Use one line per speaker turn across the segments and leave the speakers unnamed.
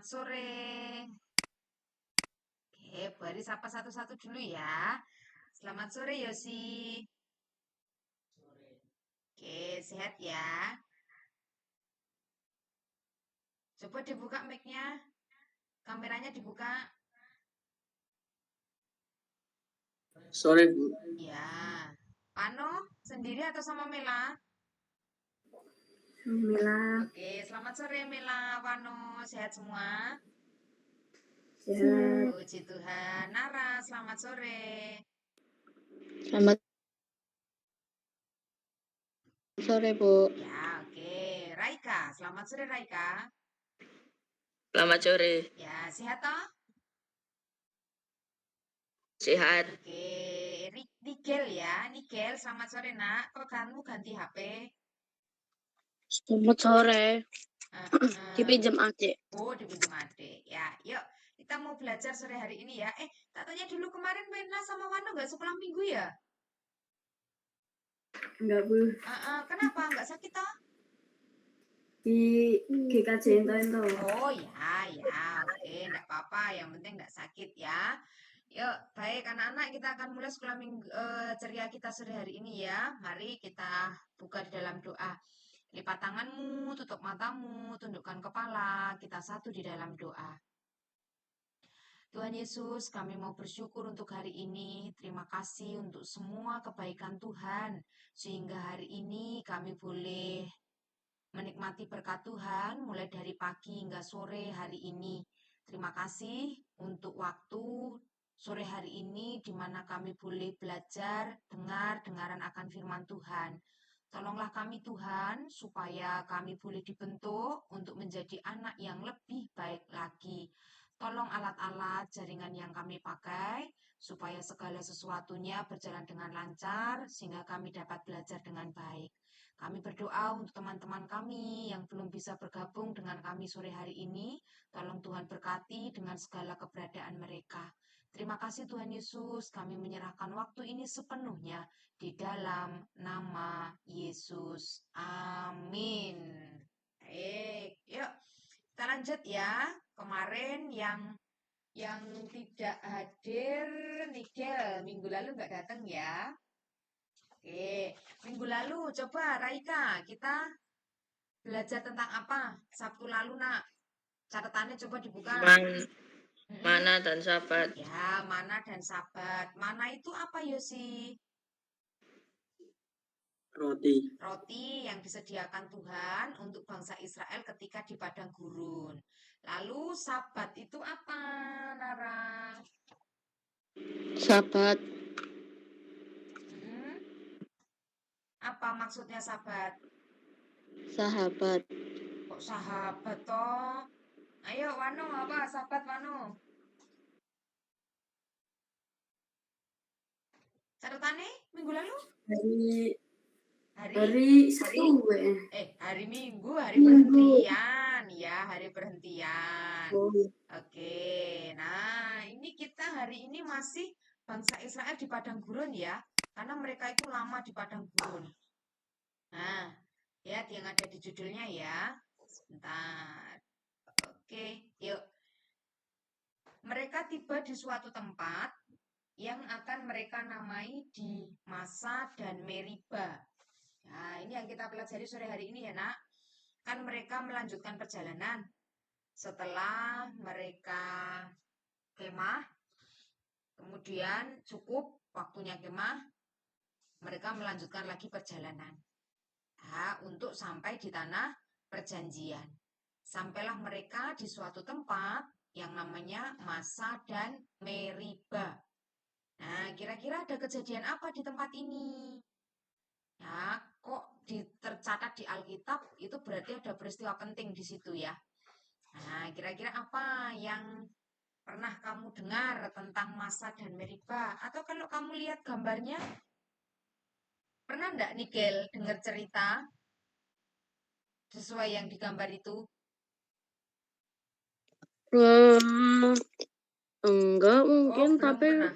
Selamat sore. Oke, Bari sapa satu-satu dulu ya. Selamat sore Yosi. Oke, sehat ya. Coba dibuka mic-nya, kameranya dibuka.
Sore, Bu.
Ya. Pano, sendiri atau sama Mela?
Mila,
Oke, selamat sore Mela, Pano, sehat semua?
sehat.
Puji Tuhan. Nara, selamat sore.
Selamat sore, Bu.
Ya, oke. Raika, selamat sore Raika.
Selamat sore.
Ya, sehat toh?
Sehat.
Oke, Nigel ya, Nigel, selamat sore nak. Kok kamu ganti HP?
Selamat sore.
Eh,
Dipinjam adik.
oh, dipinjam adik. Ya, yuk kita mau belajar sore hari ini ya. Tak tanya dulu kemarin Wena sama Wano nggak sekolah minggu ya?
Enggak, Bu.
Kenapa? Nggak sakit toh?
Di GKJ Ento.
Oh ya, oke, nggak apa-apa. Yang penting nggak sakit ya. Yuk, baik anak-anak, kita akan mulai sekolah minggu ceria kita sore hari ini ya. Mari kita buka di dalam doa. Lipat tanganmu, tutup matamu, tundukkan kepala, kita satu di dalam doa. Tuhan Yesus, kami mau bersyukur untuk hari ini. Terima kasih untuk semua kebaikan Tuhan, sehingga hari ini kami boleh menikmati berkat Tuhan mulai dari pagi hingga sore hari ini. Terima kasih untuk waktu sore hari ini di mana kami boleh belajar, dengaran akan firman Tuhan. Tolonglah kami Tuhan, supaya kami boleh dibentuk untuk menjadi anak yang lebih baik lagi. Tolong alat-alat jaringan yang kami pakai, supaya segala sesuatunya berjalan dengan lancar, sehingga kami dapat belajar dengan baik. Kami berdoa untuk teman-teman kami yang belum bisa bergabung dengan kami sore hari ini. Tolong Tuhan berkati dengan segala keberadaan mereka. Terima kasih Tuhan Yesus, kami menyerahkan waktu ini sepenuhnya di dalam nama Yesus. Amin. Baik, yuk kita lanjut ya. Kemarin yang tidak hadir, Nigel, minggu lalu nggak datang ya. Oke, minggu lalu coba Raika, kita belajar tentang apa? Sabtu lalu nak, catatannya coba dibuka.
Mana dan Sabat.
Ya, mana dan Sabat. Mana itu apa Yosi?
Roti.
Roti yang disediakan Tuhan untuk bangsa Israel ketika di padang gurun. Lalu Sabat itu apa, Nara?
Sahabat.
Apa maksudnya Sabat?
Sahabat.
Kok sahabat toh? Ayo Wano, apa Sabat Wano? Catatannya minggu lalu?
Hari Sabtu.
Hari Minggu, hari
Minggu.
perhentian, ya, hari perhentian.
Oh.
Oke, nah ini kita hari ini masih bangsa Israel di padang gurun ya, karena mereka itu lama di padang gurun. Nah, lihat yang ada di judulnya ya. Sebentar. Oke, yuk. Mereka tiba di suatu tempat yang akan mereka namai di Masa dan Meriba. Nah, ini yang kita pelajari sore hari ini ya, Nak. Kan mereka melanjutkan perjalanan setelah mereka kemah, kemudian cukup waktunya kemah, mereka melanjutkan lagi perjalanan untuk sampai di tanah perjanjian. Sampailah mereka di suatu tempat yang namanya Masa dan Meriba. Nah, kira-kira ada kejadian apa di tempat ini? Ya, kok tercatat di Alkitab itu berarti ada peristiwa penting di situ ya. Nah, kira-kira apa yang pernah kamu dengar tentang Masa dan Meriba? Atau kalau kamu lihat gambarnya, pernah enggak Nigel dengar cerita sesuai yang digambar itu?
Enggak mungkin,
Oh, belum
tapi
pernah.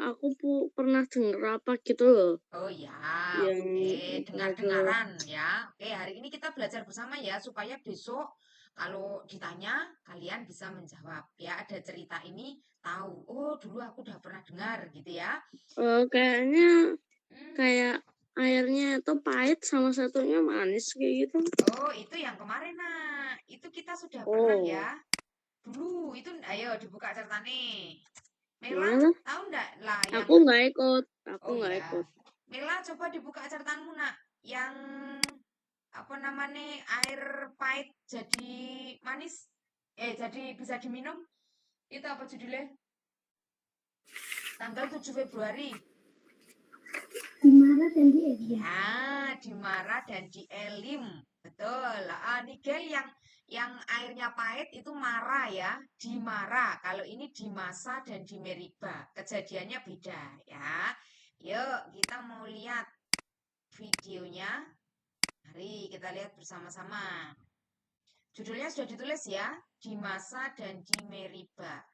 aku pernah dengar apa gitu loh.
Oh ya,
Yang
oke, dengar-dengaran ya. Oke, hari ini kita belajar bersama ya, supaya besok kalau ditanya kalian bisa menjawab ya. Ada cerita ini tahu. Oh, dulu aku udah pernah dengar gitu ya.
Kayaknya
Hmm.
kayak airnya itu pahit sama satunya manis kayak gitu.
Oh, itu yang kemarin nak. Itu kita sudah pernah ya. Dulu itu ayo dibuka ceritanya. Mela,
Mana?
tahu enggak lah yang
Aku nggak ikut. Aku
oh
nggak
ya.
ikut.
Mela coba dibuka catatanmu nak. Yang apa namanya air pahit jadi manis. Jadi bisa diminum. Itu apa judulnya? Tanggal 7 Februari.
Dimara dan di Elim.
Ya, Dimara dan di Elim. Betul. Nigel yang airnya pahit itu Mara ya, Dimara. Kalau ini di Masa dan di Meriba. Kejadiannya beda ya. Yuk, kita mau lihat videonya. Mari kita lihat bersama-sama. Judulnya sudah ditulis ya, di Masa dan di Meriba.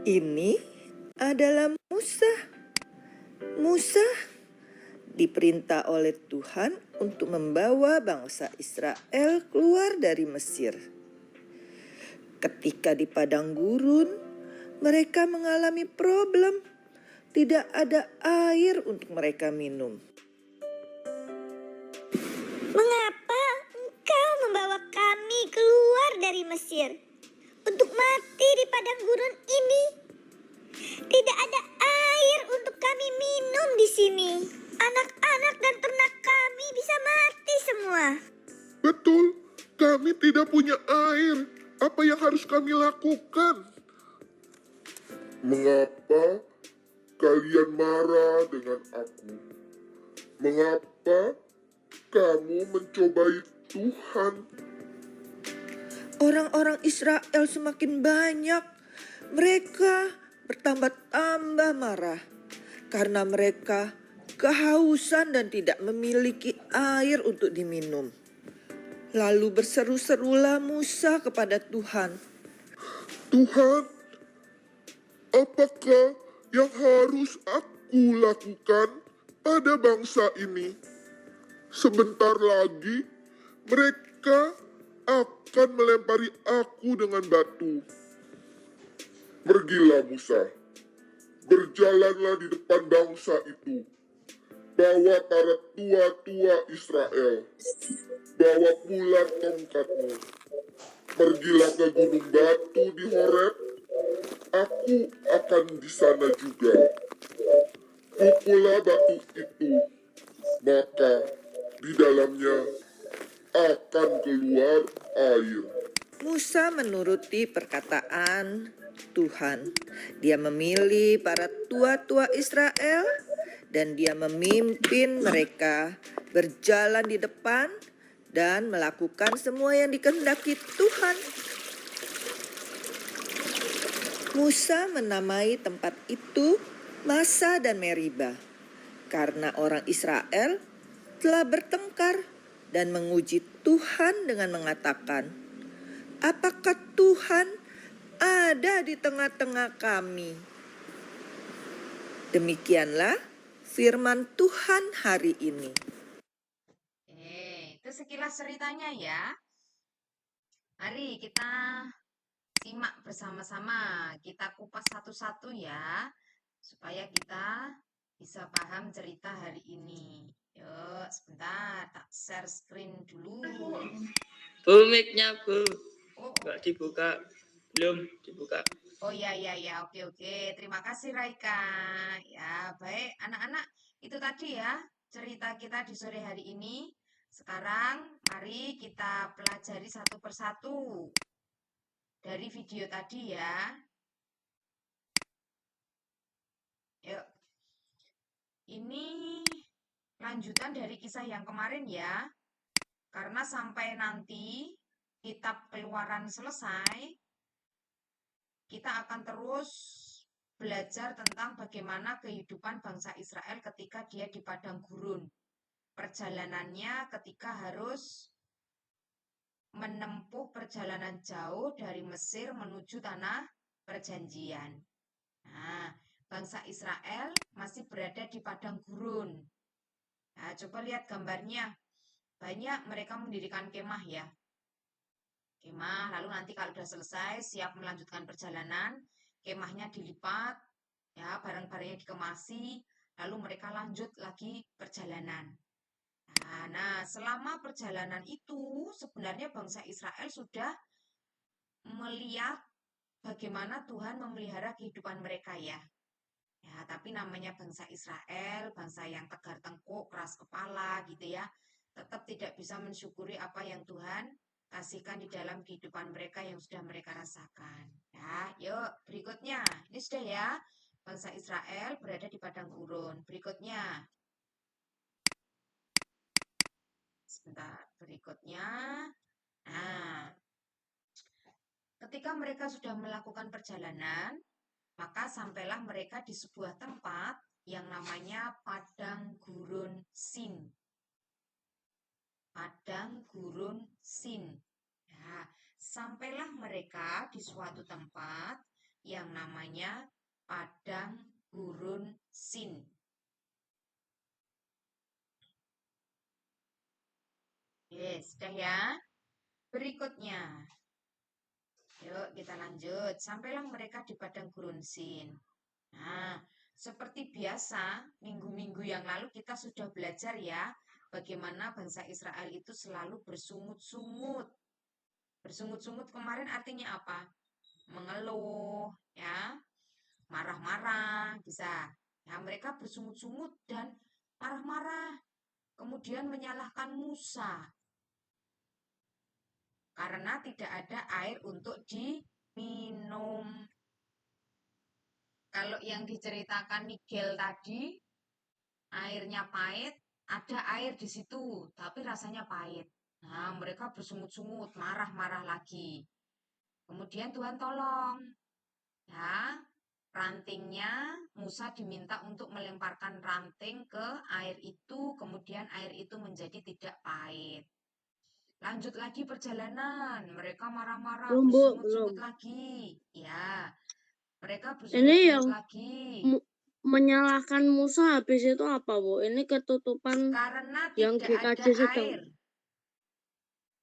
Ini adalah Musa. Musa diperintah oleh Tuhan untuk membawa bangsa Israel keluar dari Mesir. Ketika di padang gurun, mereka mengalami problem. Tidak ada air untuk mereka minum.
Mengapa engkau membawa kami keluar dari Mesir untuk mati di padang gurun ini? Tidak ada air untuk kami minum di sini. Anak-anak dan ternak kami bisa mati semua.
Betul, kami tidak punya air. Apa yang harus kami lakukan? Mengapa kalian marah dengan aku? Mengapa kamu mencobai Tuhan?
Orang-orang Israel semakin banyak. Mereka bertambah-tambah marah karena mereka kehausan dan tidak memiliki air untuk diminum. Lalu berseru-serulah Musa kepada Tuhan.
Tuhan, apakah yang harus aku lakukan pada bangsa ini? Sebentar lagi mereka akan melempari aku dengan batu. Pergilah Musa, berjalanlah di depan bangsa itu. Bawa para tua-tua Israel. Bawa pula tongkatmu. Pergilah ke gunung batu di Horeb. Aku akan di sana juga. Pukullah batu itu, maka di dalamnya akan keluar air.
Musa menuruti perkataan Tuhan. Dia memilih para tua-tua Israel dan dia memimpin mereka berjalan di depan dan melakukan semua yang dikehendaki Tuhan. Musa menamai tempat itu Masa dan Meriba karena orang Israel telah bertengkar dan menguji Tuhan dengan mengatakan, "Apakah Tuhan ada di tengah-tengah kami?" Demikianlah firman Tuhan hari ini.
Itu sekilas ceritanya ya. Mari kita simak bersama-sama. Kita kupas satu-satu ya. Supaya kita bisa paham cerita hari ini. Yuk, sebentar. Tak share screen dulu.
Bu, mic-nya Bu.
Oh,
Nggak dibuka. Belum dibuka.
oh ya. Oke. Terima kasih Raika. Ya, baik anak-anak. Itu tadi ya cerita kita di sore hari ini. Sekarang mari kita pelajari satu persatu dari video tadi ya. Yuk. Ini lanjutan dari kisah yang kemarin ya. Karena sampai nanti kitab Keluaran selesai, kita akan terus belajar tentang bagaimana kehidupan bangsa Israel ketika dia di padang gurun. Perjalanannya ketika harus menempuh perjalanan jauh dari Mesir menuju tanah perjanjian. Nah, bangsa Israel masih berada di padang gurun. Nah, coba lihat gambarnya. Banyak mereka mendirikan kemah ya. Kemah, lalu nanti kalau sudah selesai, siap melanjutkan perjalanan, kemahnya dilipat, ya, barang-barangnya dikemasi, lalu mereka lanjut lagi perjalanan. Nah, selama perjalanan itu sebenarnya bangsa Israel sudah melihat bagaimana Tuhan memelihara kehidupan mereka ya. Ya, tapi namanya bangsa Israel, bangsa yang tegar tengkuk, keras kepala gitu ya, tetap tidak bisa mensyukuri apa yang Tuhan kasihkan di dalam kehidupan mereka yang sudah mereka rasakan. Ya, yuk berikutnya. Ini sudah ya, bangsa Israel berada di padang gurun. Berikutnya, sebentar, berikutnya. Nah, ketika mereka sudah melakukan perjalanan, maka sampailah mereka di sebuah tempat yang namanya Padang Gurun Sin. Padang Gurun Sin. Ya, sampailah mereka di suatu tempat yang namanya Padang Gurun Sin. Yes, sudah ya. Berikutnya. Yuk kita lanjut. Sampailah mereka di Padang Gurun Sin. Nah, seperti biasa, minggu-minggu yang lalu kita sudah belajar ya, bagaimana bangsa Israel itu selalu bersungut-sungut. Bersungut-sungut kemarin artinya apa? Mengeluh, ya, marah-marah, bisa. Ya, mereka bersungut-sungut dan marah-marah, kemudian menyalahkan Musa karena tidak ada air untuk diminum. Kalau yang diceritakan Miguel tadi, airnya pahit, ada air di situ, tapi rasanya pahit. Nah, mereka bersungut-sungut, marah-marah lagi. Kemudian Tuhan tolong. Ya, rantingnya Musa diminta untuk melemparkan ranting ke air itu, kemudian air itu menjadi tidak pahit. Lanjut lagi perjalanan, mereka marah-marah,
Belum, Bu,
bersungut-sungut
belum.
lagi. Ya, mereka
Ini
bersungut-sungut
yang
lagi.
menyalahkan Musa habis itu apa, Bu? Ini ketutupan
Karena
yang
tidak
GKJ
ada
sedang.
air.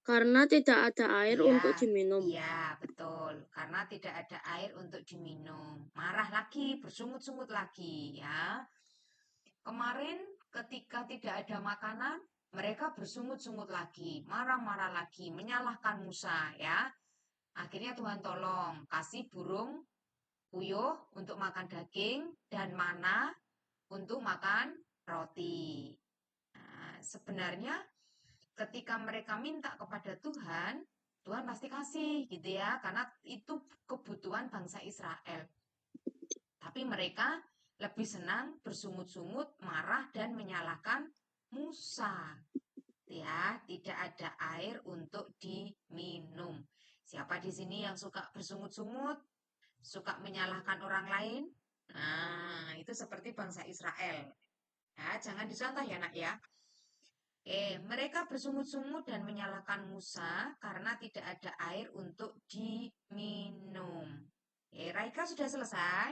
Karena tidak ada air
Iya,
untuk diminum.
iya, betul. Karena tidak ada air untuk diminum. Marah lagi, bersungut-sungut lagi, ya. Kemarin ketika tidak ada makanan, mereka bersungut-sungut lagi, marah-marah lagi, menyalahkan Musa, ya. Akhirnya Tuhan tolong, kasih burung puyuh untuk makan daging dan mana untuk makan roti. Nah, sebenarnya ketika mereka minta kepada Tuhan, Tuhan pasti kasih gitu ya, karena itu kebutuhan bangsa Israel. Tapi mereka lebih senang bersungut-sungut, marah dan menyalahkan Musa. Ya, tidak ada air untuk diminum. Siapa di sini yang suka bersungut-sungut, suka menyalahkan orang lain? Nah, itu seperti bangsa Israel. Ya, jangan dicontoh ya, Nak ya. Mereka bersungut-sungut dan menyalahkan Musa karena tidak ada air untuk diminum. Raika sudah selesai?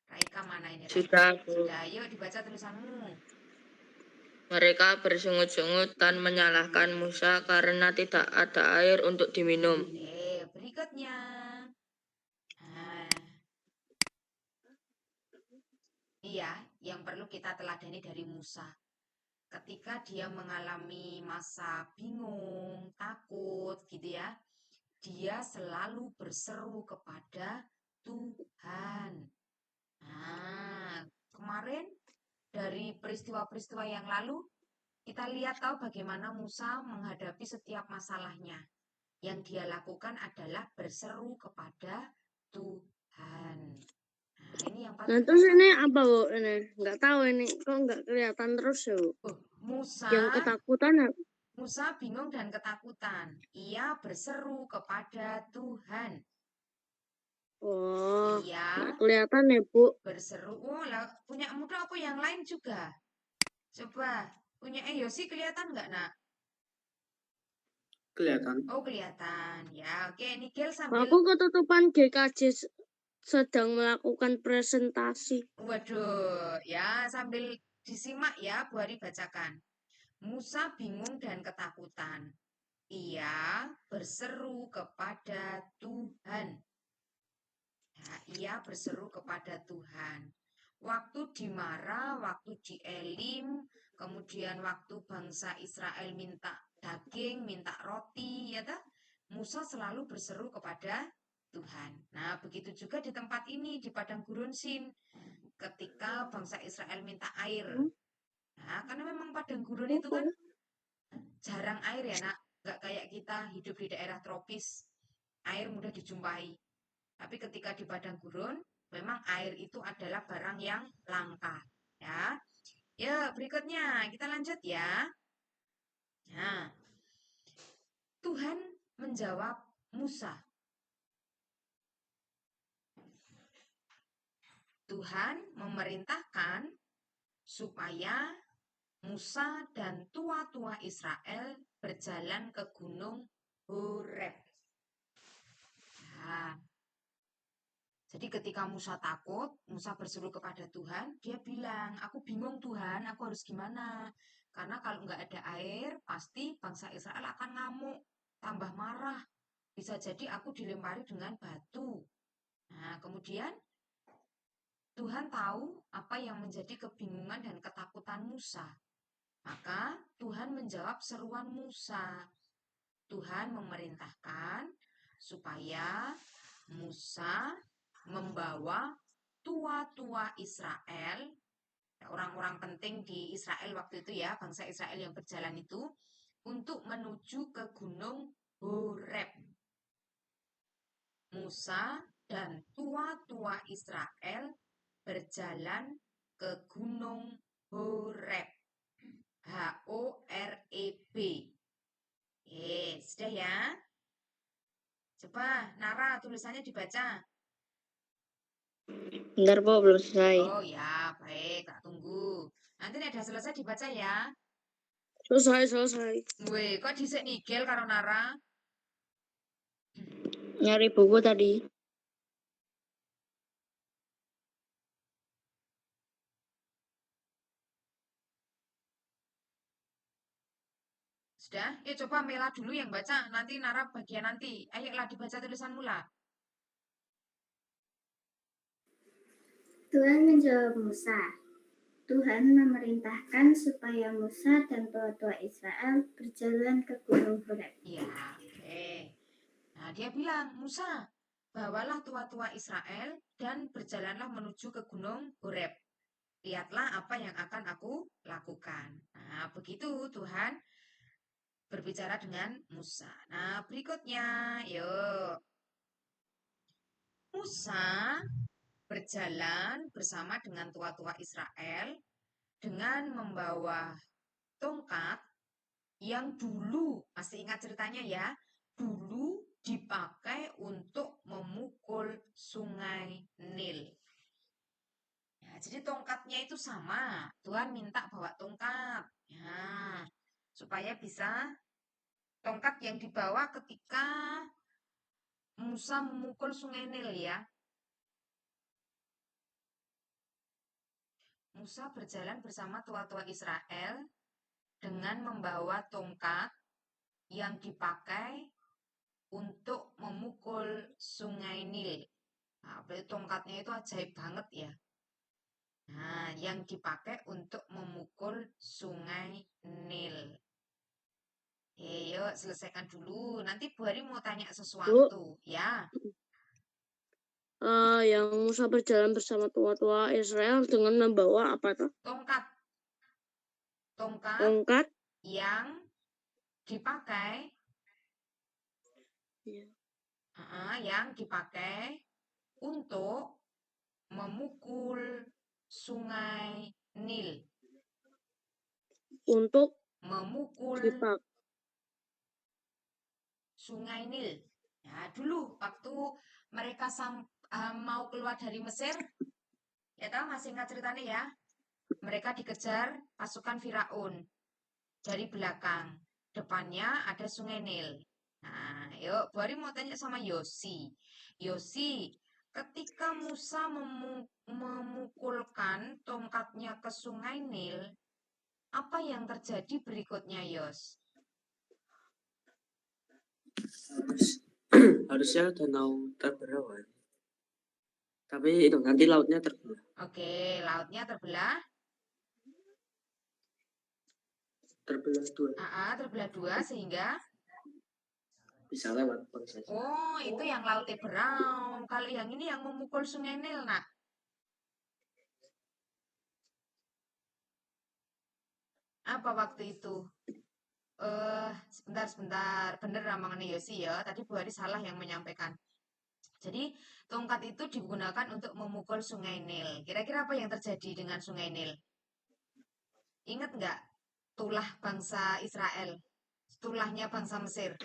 Raika mana ini? Raika?
Sudah, Bu.
Sudah, yuk dibaca tulisanmu.
Mereka bersungut-sungut dan menyalahkan Musa karena tidak ada air untuk diminum.
Berikutnya. Nah, iya, yang perlu kita teladani dari Musa. Ketika dia mengalami masa bingung, takut gitu ya, dia selalu berseru kepada Tuhan. Nah, kemarin dari peristiwa-peristiwa yang lalu, kita lihat tahu bagaimana Musa menghadapi setiap masalahnya. Yang dia lakukan adalah berseru kepada Tuhan. Nah, ini yang patut
Nah,
kita
terus ini
contoh.
apa, Bu? Ini nggak tahu ini kok nggak kelihatan terus ya, Bu.
Musa
Yang ketakutan ya.
Musa bingung dan ketakutan. Ia berseru kepada Tuhan.
Oh,
Ia
nggak kelihatan ya, Bu.
berseru. Oh, lah, punya muda apa yang lain juga? Coba, punya Yosi kelihatan nggak, Nak?
Kelihatan.
Oh, kelihatan. Ya, oke. Nigel sambil
Aku ketutupan GKJ sedang melakukan presentasi.
Waduh, ya sambil disimak ya, Bu Ari bacakan. Musa bingung dan ketakutan. Ia berseru kepada Tuhan. Ya, ia berseru kepada Tuhan. Waktu di Mara, waktu di Elim, kemudian waktu bangsa Israel minta daging, minta roti, ya tak? Musa selalu berseru kepada Tuhan. Nah, begitu juga di tempat ini, di padang gurun Sin, ketika bangsa Israel minta air. Nah, karena memang padang gurun itu kan jarang air ya, nak. Nggak kayak kita hidup di daerah tropis, air mudah dijumpai. Tapi ketika di padang gurun, memang air itu adalah barang yang langka. Ya, ya berikutnya kita lanjut ya. Nah, Tuhan menjawab Musa. Tuhan memerintahkan supaya Musa dan tua-tua Israel berjalan ke gunung Horeb. Nah, jadi ketika Musa takut, Musa berseru kepada Tuhan, dia bilang, aku bingung Tuhan, aku harus gimana? Karena kalau nggak ada air, pasti bangsa Israel akan ngamuk, tambah marah. Bisa jadi aku dilempari dengan batu. Nah, kemudian Tuhan tahu apa yang menjadi kebingungan dan ketakutan Musa. Maka Tuhan menjawab seruan Musa. Tuhan memerintahkan supaya Musa membawa tua-tua Israel, orang-orang penting di Israel waktu itu ya, bangsa Israel yang berjalan itu, untuk menuju ke gunung Horeb. Musa dan tua-tua Israel berjalan ke gunung Horeb. Horeb. Sudah ya. Coba Nara tulisannya dibaca.
Bentar, Po, belum selesai.
Oh ya, baik, tak tunggu. Nanti nek udah selesai dibaca ya.
Selesai.
Weh, kok dhisik nigel karo Nara?
Nyari buku tadi.
Sudah? Coba Mela dulu yang baca, nanti Nara bagian nanti. Ayolah dibaca tulisanmu lah.
Tuhan menjawab Musa. Tuhan memerintahkan supaya Musa dan tua-tua Israel berjalan ke gunung Horeb.
Iya, oke. Nah, dia bilang, Musa, bawalah tua-tua Israel dan berjalanlah menuju ke gunung Horeb. Lihatlah apa yang akan aku lakukan. Nah, begitu Tuhan berbicara dengan Musa. Nah, berikutnya, yuk. Musa berjalan bersama dengan tua-tua Israel dengan membawa tongkat yang dulu, masih ingat ceritanya ya, dulu dipakai untuk memukul sungai Nil. Ya, jadi tongkatnya itu sama. Tuhan minta bawa tongkat. Ya, supaya bisa tongkat yang dibawa ketika Musa memukul sungai Nil ya. Musa berjalan bersama tua-tua Israel dengan membawa tongkat yang dipakai untuk memukul sungai Nil. Nah, tongkatnya itu ajaib banget ya. Nah, yang dipakai untuk memukul sungai Nil. Yuk, selesaikan dulu. Nanti Bu Hari mau tanya sesuatu, ya.
Yang Musa berjalan bersama tua-tua Israel dengan membawa apa tuh?
Tongkat.
Tongkat
Yang dipakai.
Ya.
Yang dipakai untuk memukul sungai Nil.
Untuk
Memukul sungai Nil. Ya, dulu waktu mereka mau keluar dari Mesir, ya tahu masih ingat ceritanya ya? Mereka dikejar pasukan Firaun dari belakang. Depannya ada sungai Nil. Nah, yuk, Bu Ari mau tanya sama Yosi. Yosi, ketika Musa memukulkan tongkatnya ke Sungai Nil, apa yang terjadi berikutnya, Yos?
Harusnya danau terbelah, tapi itu nanti lautnya terbelah.
Oke, lautnya terbelah.
Terbelah dua,
Terbelah dua sehingga
bisa lewat bangsa.
oh, itu yang Laut Teberau. Kalau yang ini yang memukul Sungai Nil, Nak. Apa waktu itu? Sebentar. Bener namanya Yosi ya. Tadi Bu Hari salah yang menyampaikan. Jadi, tongkat itu digunakan untuk memukul Sungai Nil. Kira-kira apa yang terjadi dengan Sungai Nil? Ingat nggak? Tulah bangsa Israel. Tulahnya bangsa Mesir.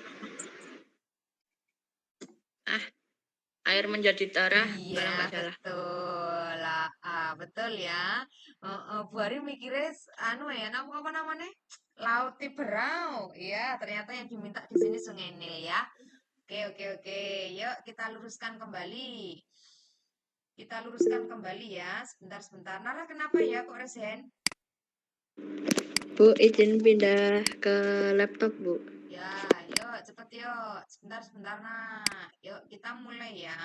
Air menjadi darah, kalau
Iya,
nggak salah.
betul. Betul ya. Bu Ari mikirnya apa namanya? Laut Teberau. Iya, ternyata yang diminta di sini Sungai Nil ya. Oke. Yuk kita luruskan kembali. Ya. Sebentar. Nara, kenapa ya kok resen?
Bu, izin pindah ke laptop, Bu.
Ya, yuk cepet yuk. Sebentar, nah. Yuk kita mulai ya.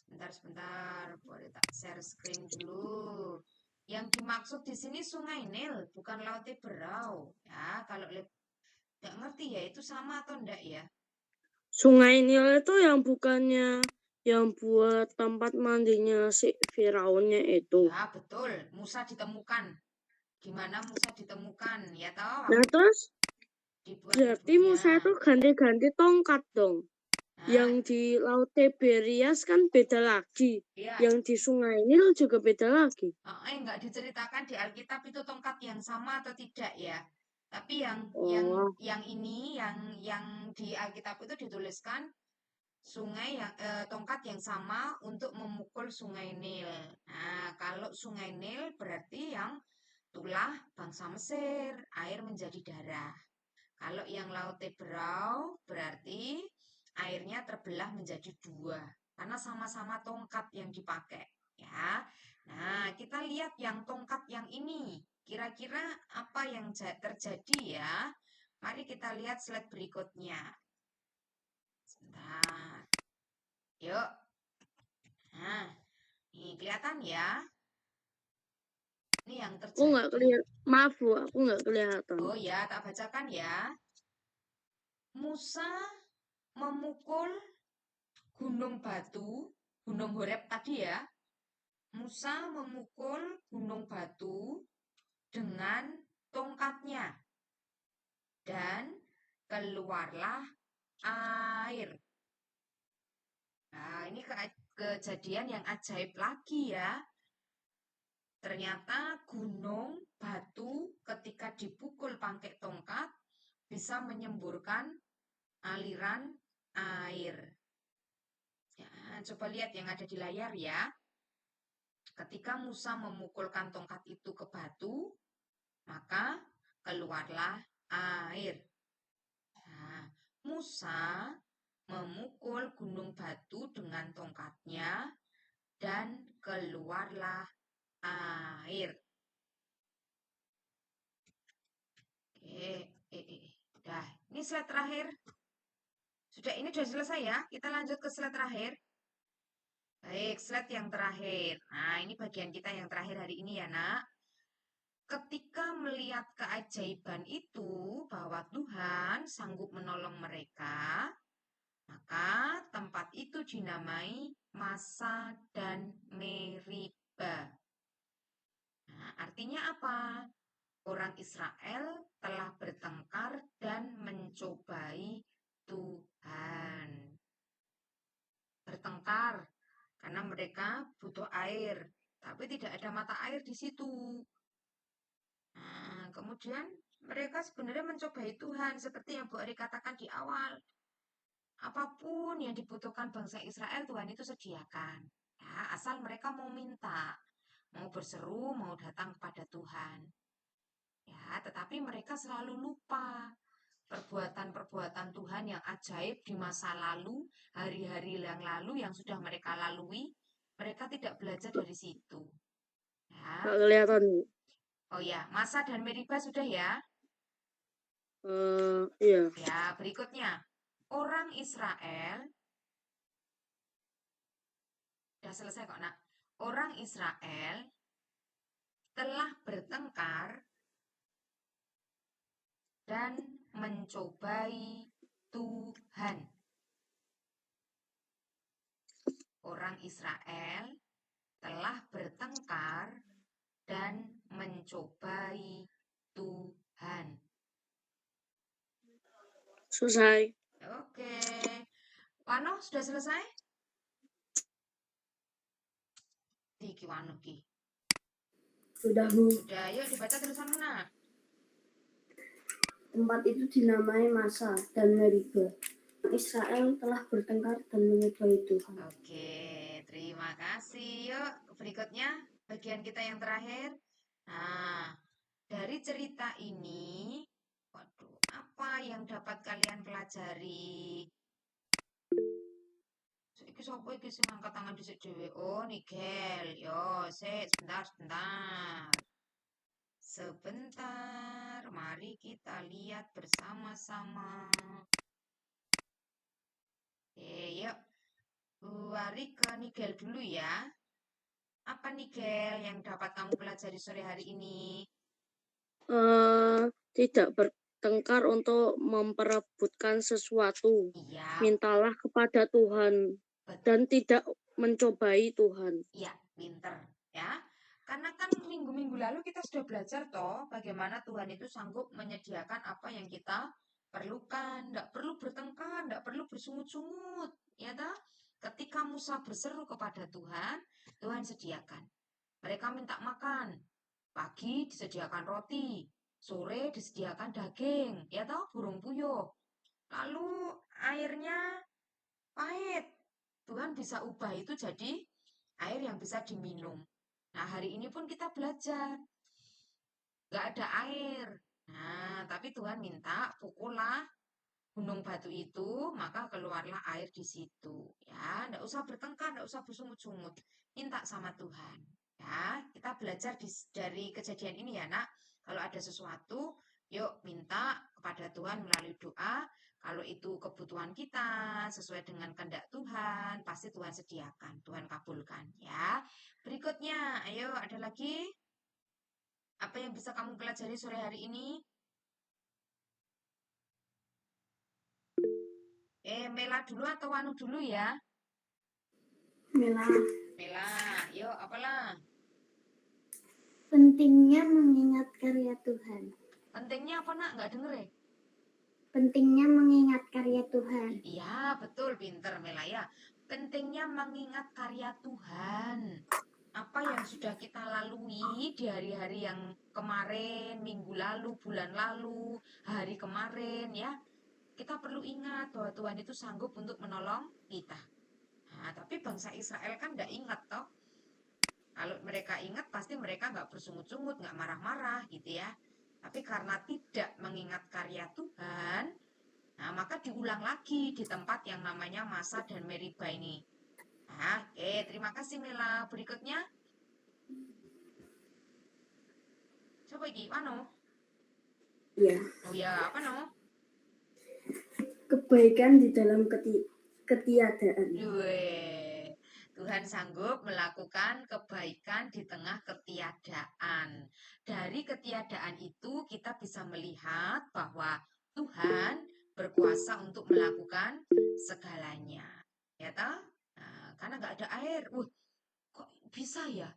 Sebentar. Boleh tak share screen dulu. Yang dimaksud di sini Sungai Nil, bukan Laut Teberau. Ya, kalau nggak ngerti ya itu sama atau enggak ya?
Sungai Nil itu yang bukannya yang buat tempat mandinya si Firaunnya itu.
Ya, betul. Musa ditemukan. Gimana Musa ditemukan? Ya toh,
Nah, terus
dibuat
berarti
ibunya.
Musa itu ganti-ganti tongkat dong.
Nah,
Yang di Laut Tiberias kan beda lagi.
iya.
Yang di Sungai Nil juga beda lagi.
Nggak diceritakan di Alkitab itu tongkat yang sama atau tidak ya. Tapi yang ini yang di Alkitab itu dituliskan tongkat yang sama untuk memukul Sungai Nil. Nah, kalau Sungai Nil berarti yang tulah bangsa Mesir, air menjadi darah. Kalau yang Laut Teberau berarti airnya terbelah menjadi dua karena sama-sama tongkat yang dipakai, ya. Nah, kita lihat yang tongkat yang ini. Kira-kira apa yang terjadi ya? Mari kita lihat slide berikutnya. Sebentar. Yuk. Nah, ini kelihatan ya. Ini yang terjadi.
Aku nggak kelihatan. Maaf, Bu, aku nggak kelihatan.
Oh ya, tak bacakan ya. Musa memukul gunung batu, gunung Horeb tadi ya. Musa memukul gunung batu dengan tongkatnya. Dan keluarlah air. Nah, ini kejadian yang ajaib lagi ya. Ternyata gunung batu ketika dipukul pakai tongkat bisa menyemburkan aliran air. Ya, coba lihat yang ada di layar ya. Ketika Musa memukulkan tongkat itu ke batu, maka keluarlah air. Nah, Musa memukul gunung batu dengan tongkatnya dan keluarlah air. Dah, ini slide terakhir. Ini sudah selesai ya. Kita lanjut ke slide terakhir. Baik, slide yang terakhir. Nah, ini bagian kita yang terakhir hari ini ya, Nak. Ketika melihat keajaiban itu, bahwa Tuhan sanggup menolong mereka, maka tempat itu dinamai Masa dan Meriba. Nah, artinya apa? Orang Israel telah bertengkar dan mencobai Tuhan. Bertengkar karena mereka butuh air, tapi tidak ada mata air di situ. Nah, kemudian mereka sebenarnya mencobai Tuhan seperti yang Bu Ari katakan di awal. Apapun yang dibutuhkan bangsa Israel, Tuhan itu sediakan. Ya, asal mereka mau minta, mau berseru, mau datang kepada Tuhan. Ya, tetapi mereka selalu lupa perbuatan-perbuatan Tuhan yang ajaib di masa lalu, hari-hari yang lalu yang sudah mereka lalui, mereka tidak belajar dari situ. Ya.
Nggak kelihatan.
Oh ya, Masa dan Meriba sudah ya?
Iya.
Ya, berikutnya. Orang Israel, sudah selesai kok nak. Orang Israel telah bertengkar dan mencobai Tuhan. Orang Israel telah bertengkar dan mencobai Tuhan.
Selesai.
Oke. Wano, sudah selesai? Ki Wano ki.
Sudah, Bu.
Sudah, yuk dibaca tulisan mana?
Tempat itu dinamai Masa dan Meriba. Israel telah bertengkar dan mencobai Tuhan.
Oke, terima kasih. Yuk, berikutnya bagian kita yang terakhir. Nah, dari cerita ini, waduh, apa yang dapat kalian pelajari? Iki sapa iki sing angkat tangan dhisik dhewe? Oh, Nigel. Yo, sebentar. Sebentar, mari kita lihat bersama-sama. Yuk, mari ke Nigel dulu ya. Apa Nigel yang dapat kamu pelajari sore hari ini?
Tidak bertengkar untuk memperebutkan sesuatu.
Iya,
Mintalah kepada Tuhan dan tidak mencobai Tuhan.
iya, pinter ya. Karena kan minggu-minggu lalu kita sudah belajar toh bagaimana Tuhan itu sanggup menyediakan apa yang kita perlukan. Tidak perlu bertengkar, tidak perlu bersungut-sungut, ya toh? Ketika Musa berseru kepada Tuhan, Tuhan sediakan. Mereka minta makan. Pagi disediakan roti, sore disediakan daging, ya toh, burung puyuh. Lalu airnya pahit. Tuhan bisa ubah itu jadi air yang bisa diminum. Nah, hari ini pun kita belajar. Gak ada air. Nah, tapi Tuhan minta pukullah gunung batu itu, maka keluarlah air di situ. Ya, ndak usah bertengkar, ndak usah bersungut-sungut. Minta sama Tuhan. Ya, kita belajar dari kejadian ini ya, Nak. Kalau ada sesuatu, yuk minta kepada Tuhan melalui doa. Kalau itu kebutuhan kita sesuai dengan kehendak Tuhan, pasti Tuhan sediakan, Tuhan kabulkan ya. Berikutnya, ayo ada lagi? Apa yang bisa kamu pelajari sore hari ini? Mela dulu atau Wanu dulu ya?
Mela.
Mela, yuk apalah?
Pentingnya mengingat karya Tuhan.
Pentingnya apa nak? Nggak denger ya?
Pentingnya mengingat karya Tuhan.
Iya, betul, pinter Mela ya. Pentingnya mengingat karya Tuhan. Apa yang sudah kita lalui di hari-hari yang kemarin, minggu lalu, bulan lalu, hari kemarin ya. Kita perlu ingat bahwa Tuhan itu sanggup untuk menolong kita. Nah, tapi bangsa Israel kan nggak ingat toh. Kalau mereka ingat pasti mereka nggak bersungut-sungut, nggak marah-marah gitu ya. Tapi karena tidak mengingat karya Tuhan, nah maka diulang lagi di tempat yang namanya Masa dan Meriba ini. Nah, terima kasih Mela. Berikutnya, coba iki, Wano.
Iya.
Oh ya, apa no?
Kebaikan di dalam ketiadaan.
Tuhan sanggup melakukan kebaikan di tengah ketiadaan. Dari ketiadaan itu kita bisa melihat bahwa Tuhan berkuasa untuk melakukan segalanya. Ya toh? Nah, karena nggak ada air. Kok bisa ya?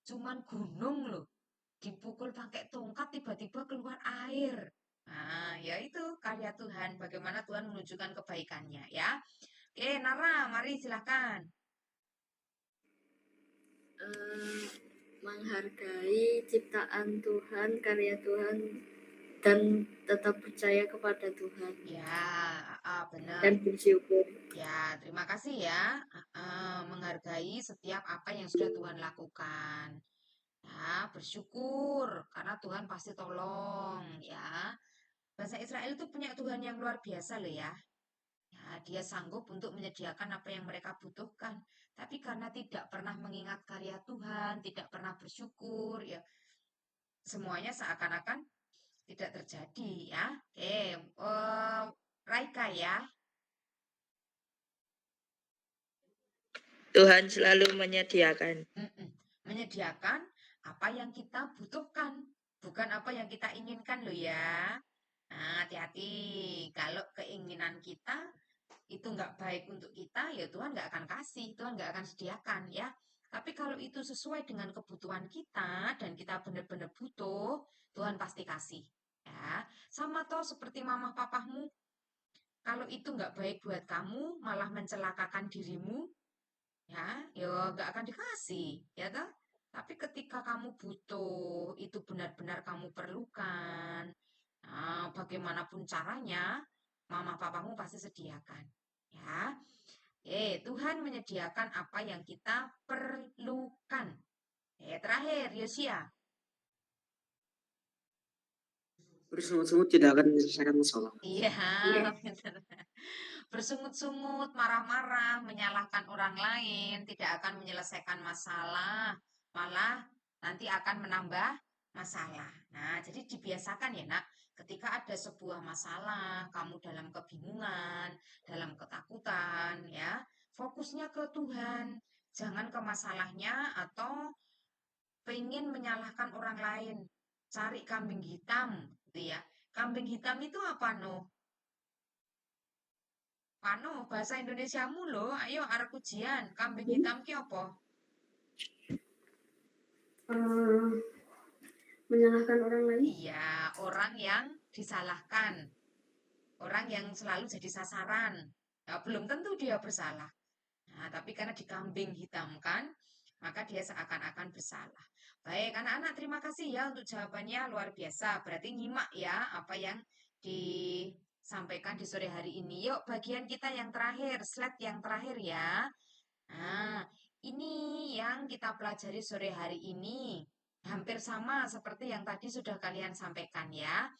Cuman gunung loh. Dipukul pakai tongkat tiba-tiba keluar air. Nah, ya itu karya Tuhan. Bagaimana Tuhan menunjukkan kebaikannya ya. Oke, Nara, mari silakan.
Menghargai ciptaan Tuhan, karya Tuhan, dan tetap percaya kepada Tuhan.
Ya, benar.
Dan bersyukur.
Ya, terima kasih ya. Menghargai setiap apa yang sudah Tuhan lakukan. Ya, bersyukur karena Tuhan pasti tolong ya. Bangsa Israel itu punya Tuhan yang luar biasa loh ya. Ya, dia sanggup untuk menyediakan apa yang mereka butuhkan. Tapi karena tidak pernah mengingat karya Tuhan, tidak pernah bersyukur, ya semuanya seakan-akan tidak terjadi ya. Oke, Raika ya.
Tuhan selalu menyediakan.
Menyediakan apa yang kita butuhkan, bukan apa yang kita inginkan loh ya. Nah, hati-hati. Kalau keinginan kita itu nggak baik untuk kita, ya Tuhan nggak akan kasih, Tuhan nggak akan sediakan ya. Tapi kalau itu sesuai dengan kebutuhan kita dan kita benar-benar butuh, Tuhan pasti kasih. Ya, sama toh seperti mama papamu. Kalau itu nggak baik buat kamu, malah mencelakakan dirimu, ya nggak akan dikasih, ya toh. Tapi ketika kamu butuh, itu benar-benar kamu perlukan. Nah, bagaimanapun caranya, mama papamu pasti sediakan. Ya, Tuhan menyediakan apa yang kita perlukan. Terakhir, Yosia.
Bersungut-sungut tidak akan menyelesaikan masalah.
Iya, benar. Bersungut-sungut, marah-marah, menyalahkan orang lain, tidak akan menyelesaikan masalah, malah nanti akan menambah masalah. Nah, jadi dibiasakan ya, Nak, ketika ada sebuah masalah, kamu dalam kebingungan, dalam ketakutan, ya, fokusnya ke Tuhan, jangan ke masalahnya atau pengen menyalahkan orang lain, cari kambing hitam, gitu ya. Kambing hitam itu apa, no? Pano, bahasa Indonesiamu loh, ayo arek ujian, kambing hitam ki apa?
Menyalahkan orang lain.
Iya, orang yang disalahkan, orang yang selalu jadi sasaran. Ya, belum tentu dia bersalah. Nah, tapi karena dikambing hitamkan, maka dia seakan-akan bersalah. Baik, anak-anak, terima kasih ya untuk jawabannya luar biasa. Berarti nyimak ya apa yang disampaikan di sore hari ini. Yuk, bagian kita yang terakhir, slide yang terakhir ya. Nah, ini yang kita pelajari sore hari ini. Hampir sama seperti yang tadi sudah kalian sampaikan ya.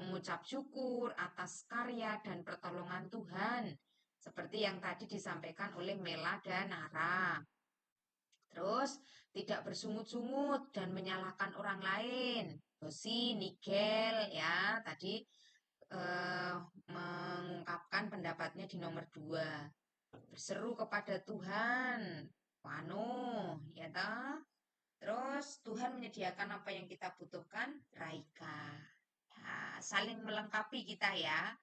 Mengucap syukur atas karya dan pertolongan Tuhan. Seperti yang tadi disampaikan oleh Mela dan Nara. Terus, tidak bersungut-sungut dan menyalahkan orang lain. Bosi, Nigel ya, tadi mengungkapkan pendapatnya di nomor 2. Berseru kepada Tuhan, Wano, ya toh. Terus Tuhan menyediakan apa yang kita butuhkan, Raika. Ya, saling melengkapi kita ya.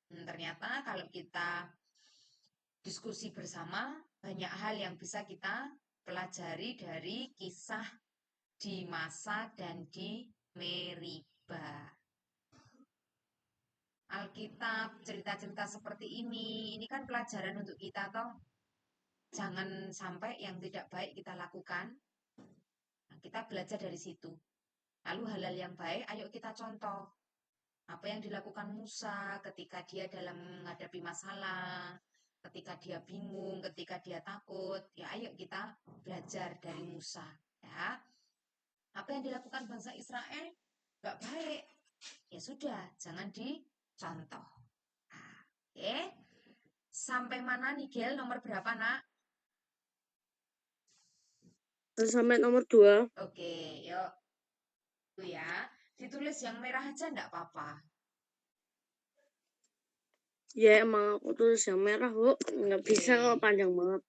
Ternyata kalau kita diskusi bersama, banyak hal yang bisa kita pelajari dari kisah di Masa dan di Meriba. Alkitab, cerita-cerita seperti ini kan pelajaran untuk kita toh. Jangan sampai yang tidak baik kita lakukan. Nah, kita belajar dari situ. Lalu hal-hal yang baik, ayo kita contoh. Apa yang dilakukan Musa ketika dia dalam menghadapi masalah, ketika dia bingung, ketika dia takut, ya ayo kita belajar dari Musa. Ya, apa yang dilakukan bangsa Israel gak baik, ya sudah, jangan dicontoh. Nah, oke, sampai mana Nigel? Nomor berapa nak?
Sampai nomor 2.
Oke, yuk. Tuh ya, ditulis yang merah aja enggak apa-apa.
Ya emang aku tulis yang merah, Bu. Nggak bisa kalau panjang banget.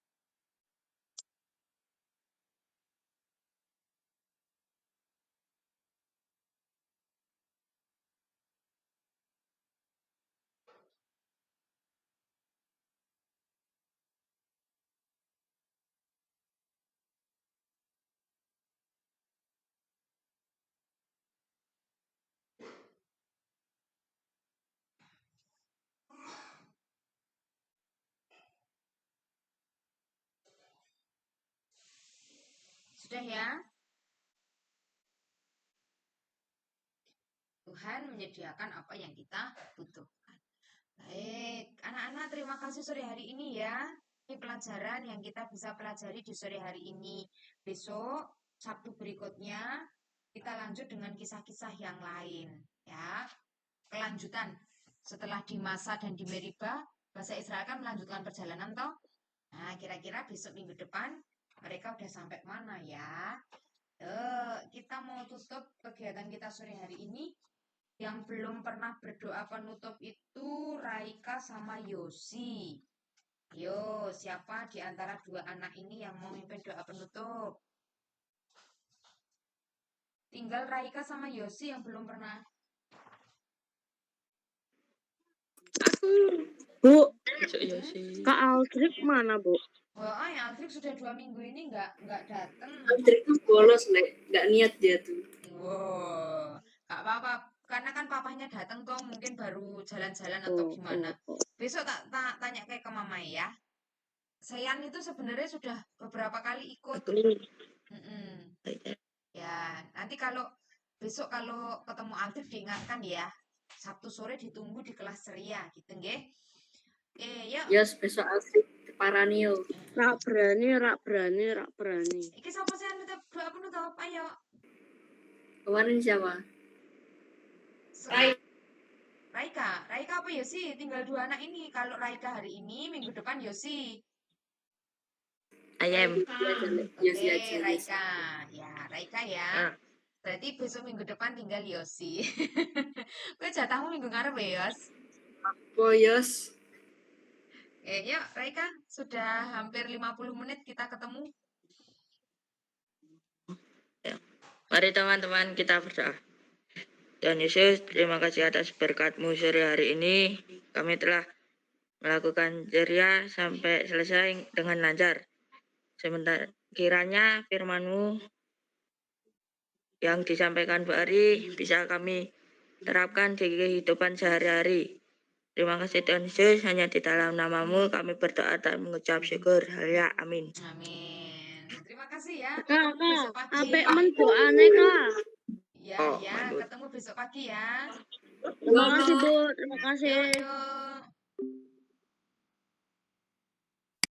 Sudah ya? Tuhan menyediakan apa yang kita butuhkan. Baik, anak-anak terima kasih sore hari ini ya. Ini pelajaran yang kita bisa pelajari di sore hari ini. Besok, Sabtu berikutnya, kita lanjut dengan kisah-kisah yang lain. Ya, kelanjutan. Setelah di Masa dan di Meriba, bangsa Israel kan melanjutkan perjalanan toh. Nah, kira-kira besok minggu depan mereka udah sampai mana ya? Kita mau tutup kegiatan kita sore hari ini. Yang belum pernah berdoa penutup itu Raika sama Yosi. Yo, siapa di antara dua anak ini yang mau mimpin doa penutup? Tinggal Raika sama Yosi yang belum pernah.
Aku, Bu.
Besok ya sih.
Kak Aldrich mana, Bu?
Wah, ya Aldrich sudah 2 minggu ini nggak datang.
Aldrich tuh bolos, Lek. Nggak niat dia tuh.
Wow, nggak apa-apa. Karena kan papahnya datang toh, mungkin baru jalan-jalan atau gimana. Besok tak tanya kayak ke Mama ya. Sayan itu sebenarnya sudah beberapa kali ikut. Ya, nanti kalau besok kalau ketemu Aldrich diingatkan ya. Sabtu sore ditunggu di kelas ceria gitu nggih. Yuk.
Yes, besok Aldrich parani yo.
Rak berani.
Iki sapa sih anu doa penutup? Ayo.
Kemarin siapa?
Raika apa Yosi? Tinggal 2 anak ini. Kalau Raika hari ini, minggu depan Yosi.
Ayam.
Yosi
Oke,
aja.
Raika. Ya, Raika ya. Berarti besok minggu depan tinggal Yosi. Kowe jatahmu minggu ngarep ya, Yos?
Oh, Yos.
Yuk, Raika. Sudah hampir 50 menit kita ketemu.
Mari teman-teman kita berdoa. Tuhan Yesus, terima kasih atas berkat-Mu sore hari ini. Kami telah melakukan ceria sampai selesai dengan lancar. Sebentar, kiranya firman-Mu yang disampaikan Bu Ari bisa kami terapkan di kehidupan sehari-hari. Terima kasih Tuhan Yesus, hanya di dalam nama-Mu kami berdoa dan mengucap syukur. Haleluya, amin.
Amin. Terima kasih ya.
Kak,
Ketemu besok pagi.
apik men doane, Kak.
Ya, ketemu besok pagi ya.
Terima kasih, Bu. Terima kasih.
Yuk.